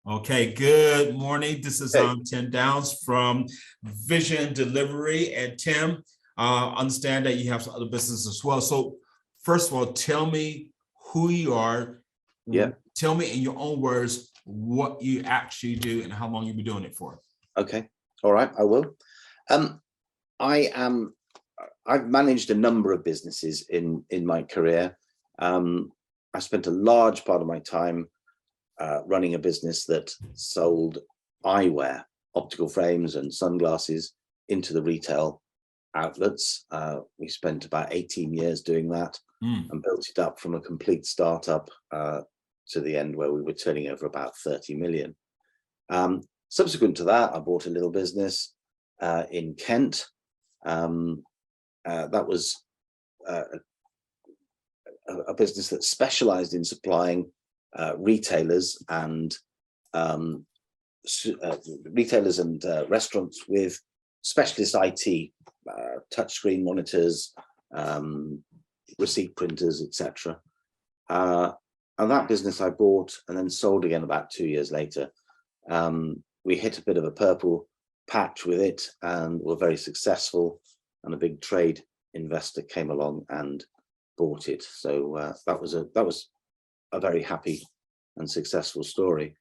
Okay, good morning. This is Hey, Tim Downs from Vision Delivery. And Tim, understand that you have some other businesses as well. So first of all, tell me who you are. yeah, Tell me in your own words what you actually do and how long you've been doing it for. okay, all right, I will. Um, I am. I've managed a number of businesses in my career. I spent a large part of my time running a business that sold eyewear, optical frames, and sunglasses into the retail outlets. We spent about 18 years doing that and built it up from a complete startup to the end where we were turning over about 30 million. Subsequent to that, I bought a little business in Kent. That was a business that specialized in supplying retailers and restaurants with specialist IT, touchscreen monitors, receipt printers, etc. And that business I bought and then sold again about 2 years later. We hit a bit of a purple patch with it and were very successful, and a big trade investor came along and bought it. So that was a very happy and successful story.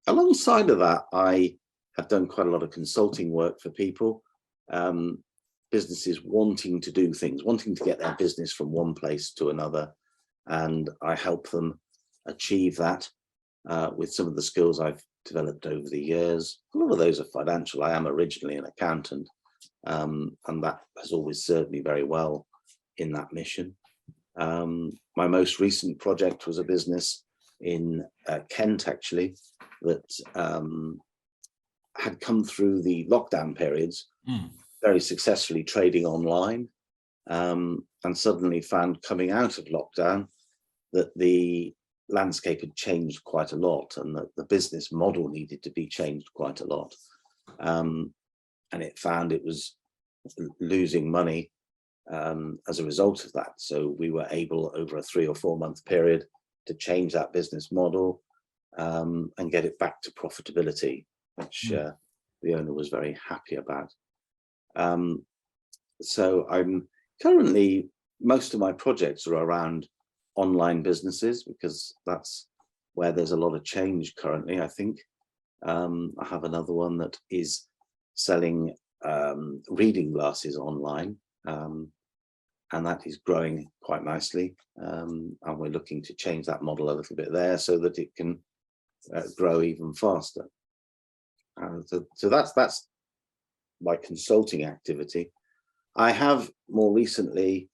Alongside of that, I have done quite a lot of consulting work for people, businesses wanting to do things, wanting to get their business from one place to another, and I help them achieve that with some of the skills I've developed over the years. A lot of those are financial. I am originally an accountant, and that has always served me very well in that mission. My most recent project was a business in Kent, actually, that had come through the lockdown periods very successfully trading online, and suddenly found coming out of lockdown that the landscape had changed quite a lot and that the business model needed to be changed quite a lot. And it found it was losing money as a result of that. So we were able, over a 3 or 4 month period, to change that business model and get it back to profitability, which the owner was very happy about. So I'm currently, most of my projects are around online businesses because that's where there's a lot of change currently, I think. I have another one that is selling reading glasses online, and that is growing quite nicely. And we're looking to change that model a little bit there so that it can grow even faster. So that's my consulting activity. I have more recently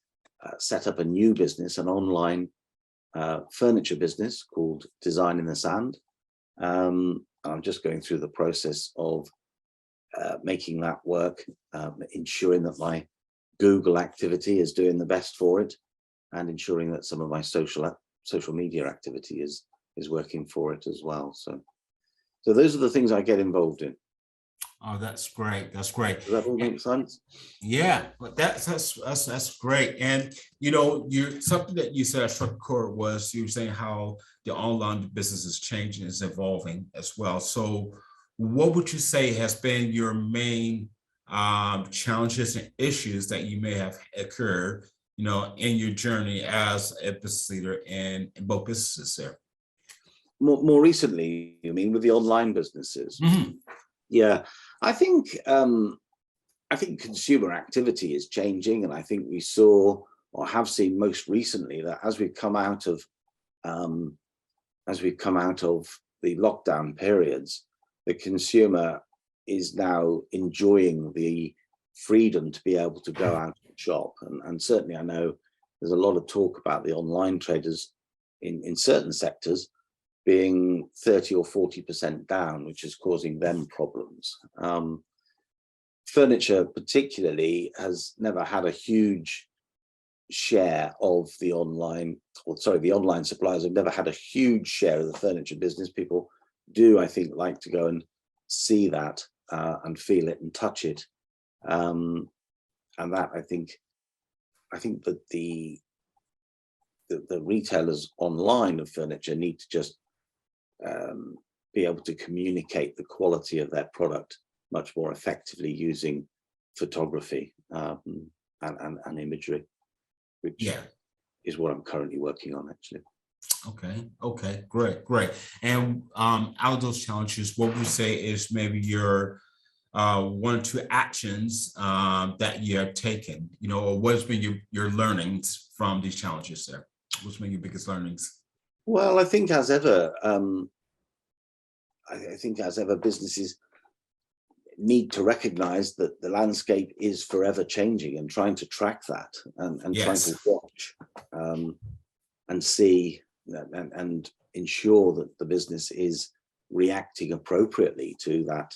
set up a new business, an online furniture business called Design in the Sand. I'm just going through the process of making that work, ensuring that my Google activity is doing the best for it, and ensuring that some of my social media activity is working for it as well. So those are the things I get involved in. Oh, that's great. That's great. Does that all make sense? Yeah, but that's great. And you something that you said I struck a chord was you were saying how the online business is changing, is evolving as well. So what would you say has been your main challenges and issues that you may have occurred, in your journey as a business leader in both businesses there? More recently, you mean, with the online businesses? Yeah, I think consumer activity is changing, and I think we saw or have seen most recently that as we've come out of the lockdown periods, the consumer is now enjoying the freedom to be able to go out and shop. And certainly I know there's a lot of talk about the online traders in certain sectors being 30 or 40% down, which is causing them problems. Furniture particularly has never had a huge share of the online, the online suppliers have never had a huge share of the furniture business. People do, I think, like to go and see that and feel it and touch it. And that I think that the retailers online of furniture need to just be able to communicate the quality of their product much more effectively using photography and imagery, which Yeah. is what I'm currently working on, actually. Okay, great. And out of those challenges, what would you say is maybe your one or two actions that you have taken, or what has been your learnings from these challenges there? What's been your biggest learnings? Well, I think as ever, businesses need to recognize that the landscape is forever changing, and trying to track that and trying to Yes. watch and see and ensure that the business is reacting appropriately to that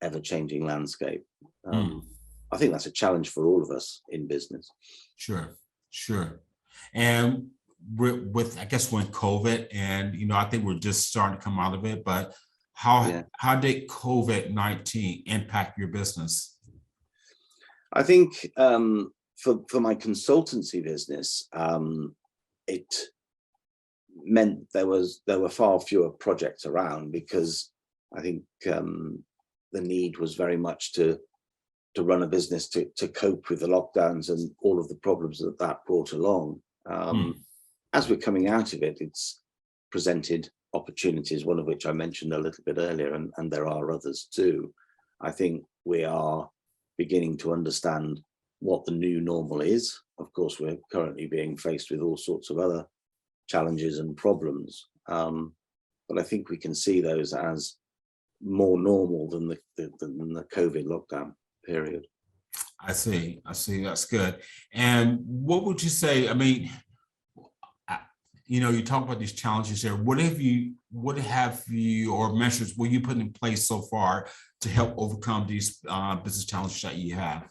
ever-changing landscape. I think that's a challenge for all of us in business. Sure. And with I guess when COVID, and I think we're just starting to come out of it, but how did COVID-19 impact your business? I think for my consultancy business, it meant there were far fewer projects around, because I think the need was very much to run a business to cope with the lockdowns and all of the problems that brought along. As we're coming out of it, it's presented opportunities, one of which I mentioned a little bit earlier, and there are others too. I think we are beginning to understand what the new normal is. Of course, we're currently being faced with all sorts of other challenges and problems, but I think we can see those as more normal than the COVID lockdown period. I see. That's good. And what would you say? I mean, you talk about these challenges there. What have you, or measures will you put in place so far to help overcome these business challenges that you have?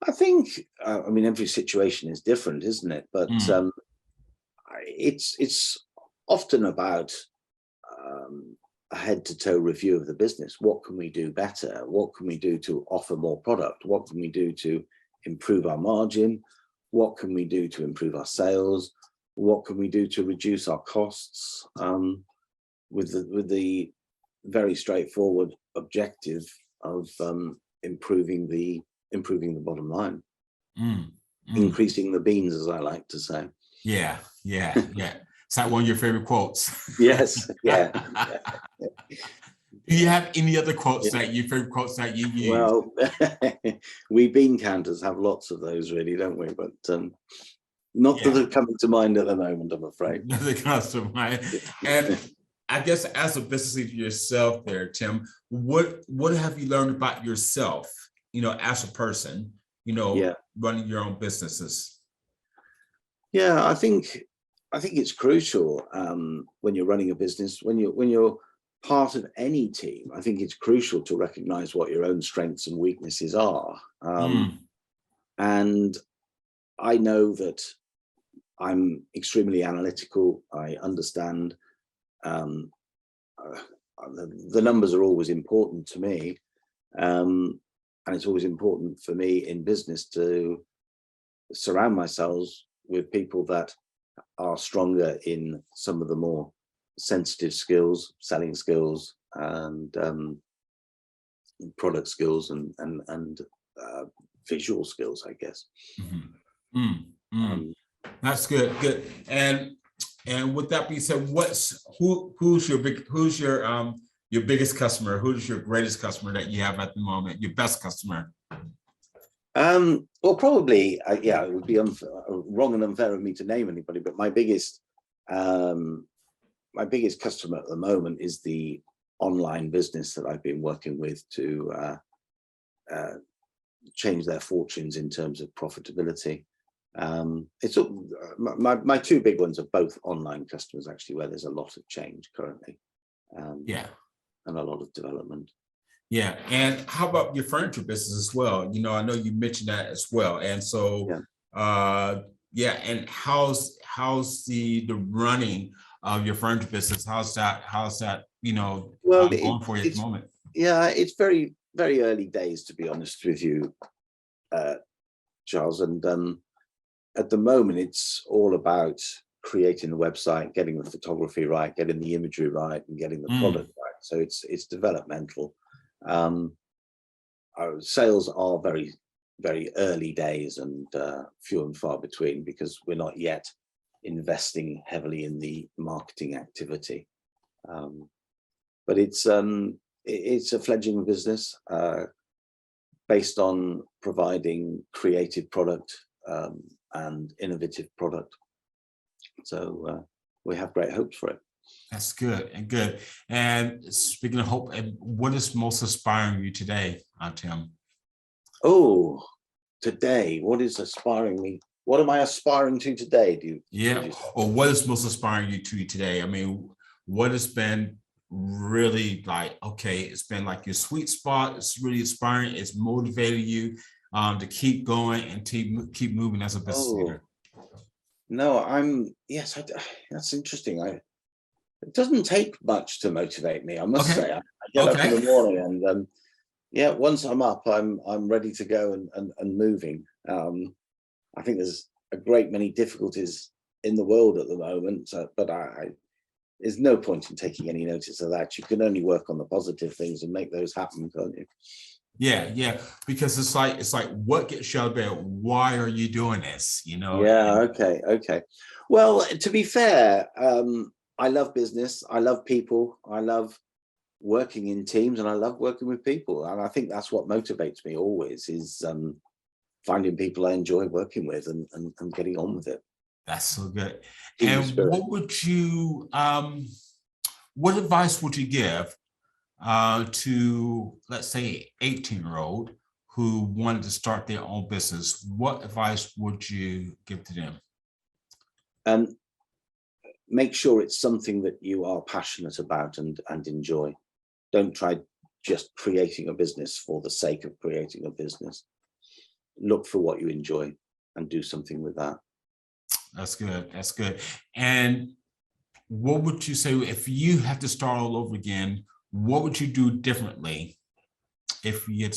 I think, I mean, every situation is different, isn't it? But it's often about a head-to-toe review of the business. What can we do better? What can we do to offer more product? What can we do to improve our margin? What can we do to improve our sales? What can we do to reduce our costs? With the very straightforward objective of improving the bottom line, increasing the beans, as I like to say. Yeah. Is that one of your favorite quotes? Yes. Yeah. Do you have any other quotes your favorite quotes that you use? Well, we bean counters have lots of those, really, don't we? But not that are coming to mind at the moment, I'm afraid. Nothing comes to mind. And I guess as a business leader yourself there, Tim, what have you learned about yourself, as a person, running your own businesses? Yeah, I think it's crucial when you're running a business, when you're part of any team. I think it's crucial to recognize what your own strengths and weaknesses are. And I know that I'm extremely analytical. I understand the numbers are always important to me. And it's always important for me in business to surround myself with people that are stronger in some of the more sensitive skills, selling skills, and product skills, and visual skills, I guess. That's good. And with that being said, who's your biggest customer? Who's your greatest customer that you have at the moment? Your best customer? Well, probably, it would be wrong and unfair of me to name anybody, but my biggest customer at the moment is the online business that I've been working with to change their fortunes in terms of profitability. It's my two big ones are both online customers, actually, where there's a lot of change currently, and a lot of development. Yeah, and how about your furniture business as well? I know you mentioned that as well, and so and how's the running of your furniture business? How's that going for you at the moment? Yeah, it's very, very early days, to be honest with you, Charles, and at the moment it's all about creating the website, getting the photography right, getting the imagery right, and getting the product right. So it's developmental. Our sales are very, very early days and few and far between, because we're not yet investing heavily in the marketing activity. But it's a fledgling business based on providing creative product and innovative product. So we have great hopes for it. That's good and good. And speaking of hope, what is most inspiring you today, Tim? Oh, today, what is inspiring me? What am I aspiring to today? Or what is most inspiring you to today? I mean, what has been really like, okay, it's been like your sweet spot. It's really inspiring. It's motivated you to keep going and to keep moving as a business leader. No, that's interesting. It doesn't take much to motivate me, I must say. I get up in the morning and once I'm up, I'm ready to go and moving. I think there's a great many difficulties in the world at the moment, but there's no point in taking any notice of that. You can only work on the positive things and make those happen, can't you? Yeah, because it's like what gets you out of bed? Why are you doing this? You know? Yeah, okay. Well, to be fair, I love business. I love people. I love working in teams, and I love working with people. And I think that's what motivates me always, is finding people I enjoy working with and getting on with it. That's so good. Team And spirit. what advice would you give to, let's say, 18-year-old who wanted to start their own business? What advice would you give to them? Make sure it's something that you are passionate about and enjoy. Don't try just creating a business for the sake of creating a business. Look for what you enjoy and do something with that. That's good. That's good. And what would you say if you had to start all over again? What would you do differently if you had?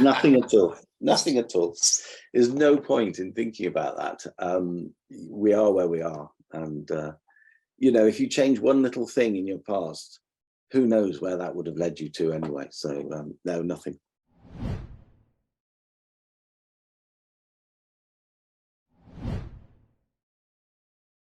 Nothing at all. Nothing at all. There's no point in thinking about that. We are where we are, and if you change one little thing in your past, who knows where that would have led you to anyway. So no, nothing.